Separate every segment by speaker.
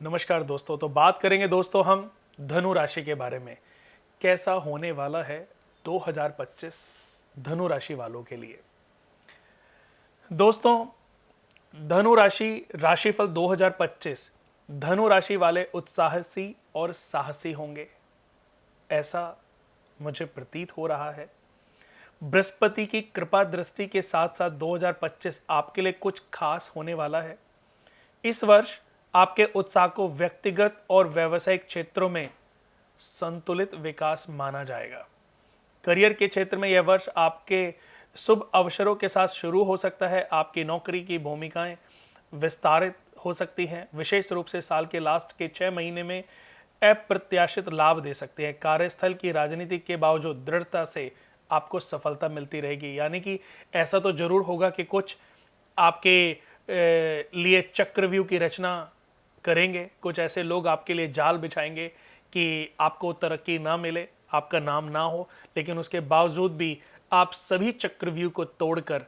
Speaker 1: नमस्कार दोस्तों। तो बात करेंगे दोस्तों हम धनु राशि के बारे में। कैसा होने वाला है 2025 धनु राशि वालों के लिए। दोस्तों, धनु राशि राशिफल 2025 धनु राशि वाले उत्साहसी और साहसी होंगे, ऐसा मुझे प्रतीत हो रहा है। बृहस्पति की कृपा दृष्टि के साथ साथ 2025 आपके लिए कुछ खास होने वाला है। इस वर्ष आपके उत्साह को व्यक्तिगत और व्यावसायिक क्षेत्रों में संतुलित विकास माना जाएगा। करियर के क्षेत्र में यह वर्ष आपके शुभ अवसरों के साथ शुरू हो सकता है। आपकी नौकरी की भूमिकाएं विस्तारित हो सकती हैं। विशेष रूप से साल के लास्ट के 6 महीने में अप्रत्याशित लाभ दे सकते हैं। कार्यस्थल की राजनीति के बावजूद दृढ़ता से आपको सफलता मिलती रहेगी। यानी कि ऐसा तो जरूर होगा कि कुछ आपके लिए चक्रव्यूह की रचना करेंगे। कुछ ऐसे लोग आपके लिए जाल बिछाएंगे कि आपको तरक्की ना मिले, आपका नाम ना हो, लेकिन उसके बावजूद भी आप सभी चक्रव्यूह को तोड़कर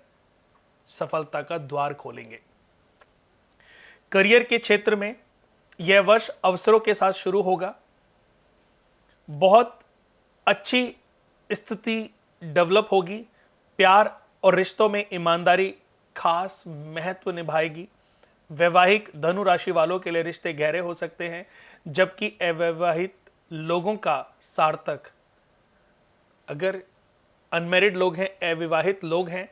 Speaker 1: सफलता का द्वार खोलेंगे। करियर के क्षेत्र में यह वर्ष अवसरों के साथ शुरू होगा। बहुत अच्छी स्थिति डेवलप होगी। प्यार और रिश्तों में ईमानदारी खास महत्व निभाएगी। वैवाहिक धनु राशि वालों के लिए रिश्ते गहरे हो सकते हैं, जबकि अविवाहित लोगों का सार्थक, अगर अनमैरिड लोग हैं, अविवाहित लोग हैं,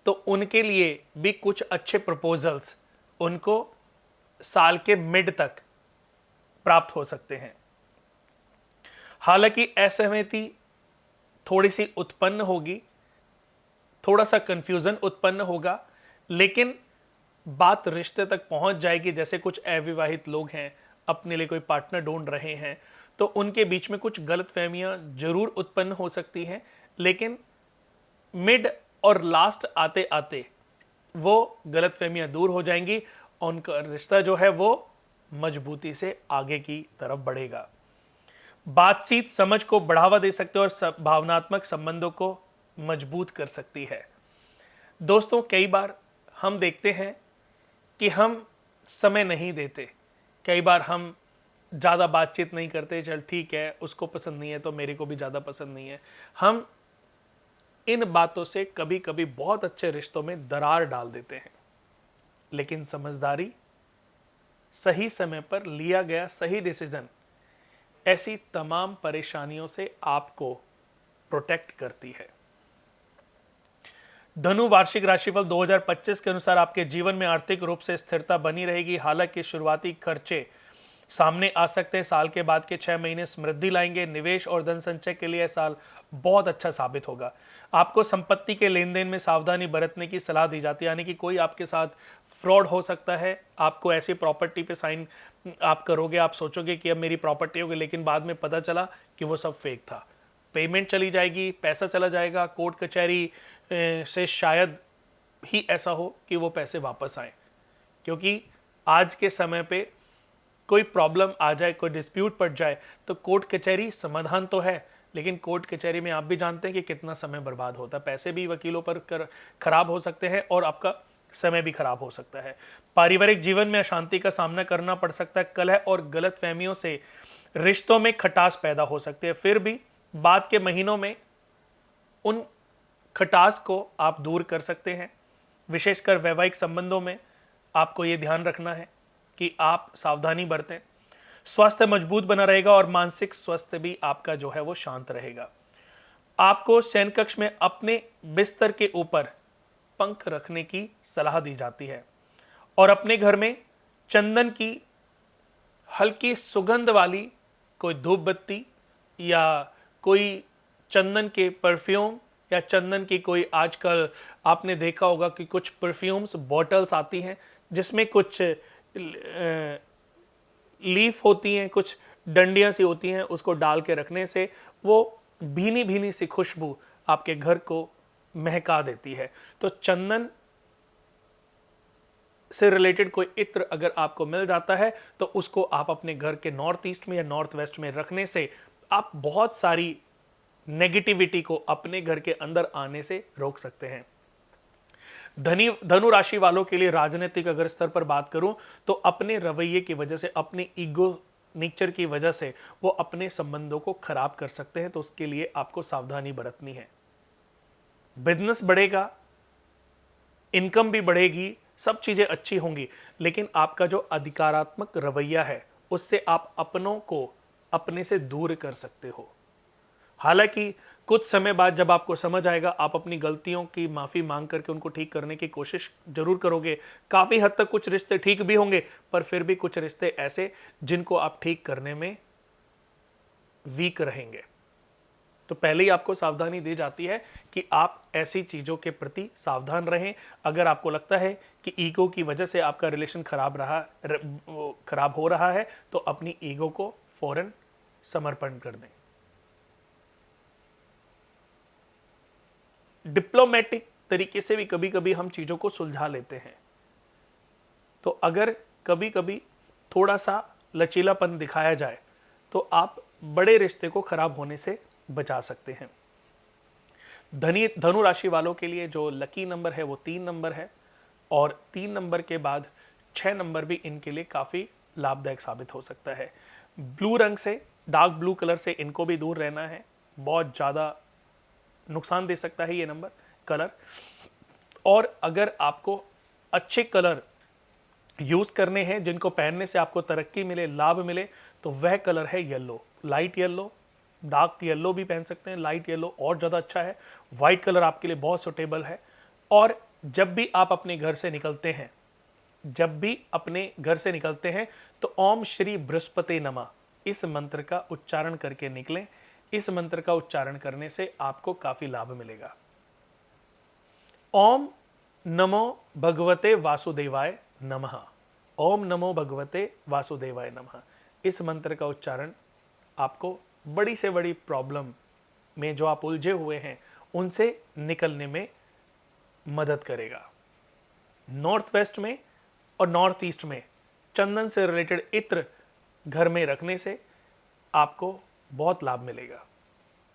Speaker 1: तो उनके लिए भी कुछ अच्छे प्रपोजल्स उनको साल के मिड तक प्राप्त हो सकते हैं। हालांकि असहमति थोड़ी सी उत्पन्न होगी, थोड़ा सा कंफ्यूजन उत्पन्न होगा, लेकिन बात रिश्ते तक पहुंच जाएगी। जैसे कुछ अविवाहित लोग हैं, अपने लिए कोई पार्टनर ढूंढ रहे हैं, तो उनके बीच में कुछ गलतफहमियां जरूर उत्पन्न हो सकती हैं, लेकिन मिड और लास्ट आते आते वो गलतफहमियां दूर हो जाएंगी और उनका रिश्ता जो है वो मजबूती से आगे की तरफ बढ़ेगा। बातचीत समझ को बढ़ावा दे सकते और भावनात्मक संबंधों को मजबूत कर सकती है। दोस्तों, कई बार हम देखते हैं कि हम समय नहीं देते। कई बार हम ज़्यादा बातचीत नहीं करते। चल ठीक है, उसको पसंद नहीं है तो मेरे को भी ज़्यादा पसंद नहीं है। हम इन बातों से कभी कभी बहुत अच्छे रिश्तों में दरार डाल देते हैं। लेकिन समझदारी, सही समय पर लिया गया सही डिसीजन ऐसी तमाम परेशानियों से आपको प्रोटेक्ट करती है। धनु वार्षिक राशिफल 2025 के अनुसार आपके जीवन में आर्थिक रूप से स्थिरता बनी रहेगी। हालांकि शुरुआती खर्चे सामने आ सकते हैं। साल के बाद के 6 महीने समृद्धि लाएंगे। निवेश और धन संचय के लिए यह साल बहुत अच्छा साबित होगा। आपको संपत्ति के लेन देन में सावधानी बरतने की सलाह दी जाती है। यानी कि कोई आपके साथ फ्रॉड हो सकता है। आपको ऐसी प्रॉपर्टी पे साइन आप करोगे, आप सोचोगे कि अब मेरी प्रॉपर्टी होगी, लेकिन बाद में पता चला कि वो सब फेक था। पेमेंट चली जाएगी, पैसा चला जाएगा। कोर्ट कचहरी से शायद ही ऐसा हो कि वो पैसे वापस आए, क्योंकि आज के समय पे कोई प्रॉब्लम आ जाए, कोई डिस्प्यूट पड़ जाए, तो कोर्ट कचहरी समाधान तो है, लेकिन कोर्ट कचहरी में आप भी जानते हैं कि कितना समय बर्बाद होता है। पैसे भी वकीलों पर खराब हो सकते हैं और आपका समय भी खराब हो सकता है। पारिवारिक जीवन में अशांति का सामना करना पड़ सकता है। कलह और गलतफहमियों से रिश्तों में खटास पैदा हो सकती है। फिर भी बाद के महीनों में उन खटास को आप दूर कर सकते हैं। विशेषकर वैवाहिक संबंधों में आपको ये ध्यान रखना है कि आप सावधानी बरतें। स्वास्थ्य मजबूत बना रहेगा और मानसिक स्वास्थ्य भी आपका जो है वो शांत रहेगा। आपको शयन कक्ष में अपने बिस्तर के ऊपर पंख रखने की सलाह दी जाती है और अपने घर में चंदन की हल्की सुगंध वाली कोई धूप बत्ती या कोई चंदन के परफ्यूम या चंदन की कोई, आजकल आपने देखा होगा कि कुछ परफ्यूम्स बॉटल्स आती हैं जिसमें कुछ लीफ होती हैं, कुछ डंडियां सी होती हैं, उसको डाल के रखने से वो भीनी भीनी सी खुशबू आपके घर को महका देती है। तो चंदन से रिलेटेड कोई इत्र अगर आपको मिल जाता है तो उसको आप अपने घर के नॉर्थ ईस्ट में या नॉर्थ वेस्ट में रखने से आप बहुत सारी नेगेटिविटी को अपने घर के अंदर आने से रोक सकते हैं। धनु राशि वालों के लिए राजनीतिक अगर स्तर पर बात करूं तो अपने रवैये की वजह से, अपने ईगो नेचर की वजह से वो अपने संबंधों को खराब कर सकते हैं, तो उसके लिए आपको सावधानी बरतनी है। बिजनेस बढ़ेगा, इनकम भी बढ़ेगी, सब चीजें अच्छी होंगी, लेकिन आपका जो अधिकारात्मक रवैया है उससे आप अपनों को अपने से दूर कर सकते हो। हालांकि कुछ समय बाद जब आपको समझ आएगा, आप अपनी गलतियों की माफी मांग करके उनको ठीक करने की कोशिश जरूर करोगे। काफी हद तक कुछ रिश्ते ठीक भी होंगे, पर फिर भी कुछ रिश्ते ऐसे जिनको आप ठीक करने में वीक रहेंगे। तो पहले ही आपको सावधानी दी जाती है कि आप ऐसी चीजों के प्रति सावधान रहें। अगर आपको लगता है कि ईगो की वजह से आपका रिलेशन खराब हो रहा है, तो अपनी ईगो को फौरन समर्पण कर दें। डिप्लोमेटिक तरीके से भी कभी कभी हम चीजों को सुलझा लेते हैं, तो अगर कभी कभी थोड़ा सा लचीलापन दिखाया जाए तो आप बड़े रिश्ते को खराब होने से बचा सकते हैं। धनु राशि वालों के लिए जो लकी नंबर है वो 3 नंबर है, और 3 नंबर के बाद 6 नंबर भी इनके लिए काफ़ी लाभदायक साबित हो सकता है। ब्लू रंग से, डार्क ब्लू कलर से इनको भी दूर रहना है, बहुत ज़्यादा नुकसान दे सकता है ये नंबर कलर। और अगर आपको अच्छे कलर यूज़ करने हैं जिनको पहनने से आपको तरक्की मिले, लाभ मिले, तो वह कलर है yellow. Light yellow, dark yellow भी पहन सकते हैं, लाइट येलो और ज़्यादा अच्छा है। वाइट कलर आपके लिए बहुत सुटेबल है। और जब भी आप अपने घर से निकलते हैं तो ओम श्री बृहस्पति नमः इस मंत्र का उच्चारण करके निकलें। इस मंत्र का उच्चारण करने से आपको काफी लाभ मिलेगा। ओम नमो भगवते वासुदेवाय नमः। ओम नमो भगवते वासुदेवाय नमः इस मंत्र का उच्चारण आपको बड़ी से बड़ी प्रॉब्लम में जो आप उलझे हुए हैं उनसे निकलने में मदद करेगा। नॉर्थ वेस्ट में और नॉर्थ ईस्ट में चंदन से रिलेटेड इत्र घर में रखने से आपको बहुत लाभ मिलेगा।